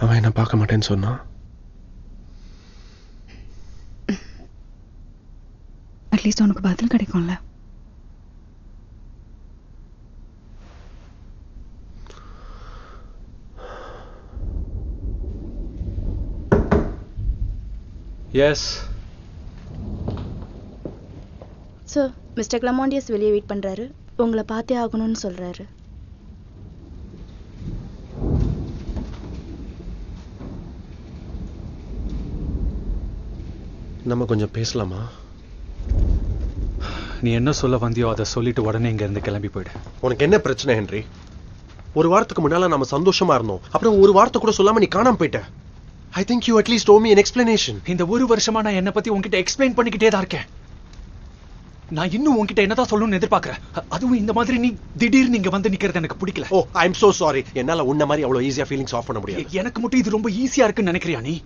அவன் என்ன பார்க்க மாட்டேன்னு சொன்னான். அட்லீஸ்ட் உனக்கு பதில் கிடைக்கும்ல. எஸ் சார், மிஸ்டர் கிளமாண்டியஸ் வெளியே வெயிட் பண்றாரு. உங்களை பார்த்தே ஆகணும்னு சொல்றாரு. நம்ம கொஞ்சம் பேசலாமா? நீ என்ன சொல்ல வந்தியோ அதை சொல்லிட்டு உடனே இங்க இருந்து கிளம்பி போயிடு. உனக்கு என்ன பிரச்சனை ஹென்றி? ஒரு வாரத்துக்கு முன்னால நம்ம சந்தோஷமா இருந்தோம், அப்புறம் ஒரு வார்த்தை கூட சொல்லாம நீ காணாம போயிட்ட. I think you at least owe me an explanation. இந்த ஒரு வருஷமா நான் என்ன பத்தி உன்கிட்ட எக்ஸ்பிளைன் பண்ணிக்கிட்டே தான் இருக்கேன். நான் இன்னும் உன்கிட்ட என்னதான் சொல்லணும்னு எதிர்பார்க்கறேன். அதுவும் இந்த மாதிரி நீ திடீர்னு இங்க வந்து நிக்கிறது எனக்கு பிடிக்கல. Oh, I'm so sorry. என்னால உன்ன மாதிரி அவ்வளவு ஈஸியா ஃபீலிங்ஸ் ஆஃப் பண்ண முடியாது. எனக்கு மட்டும் இது ரொம்ப ஈஸியா இருக்குன்னு நினைக்கிறியா நீ?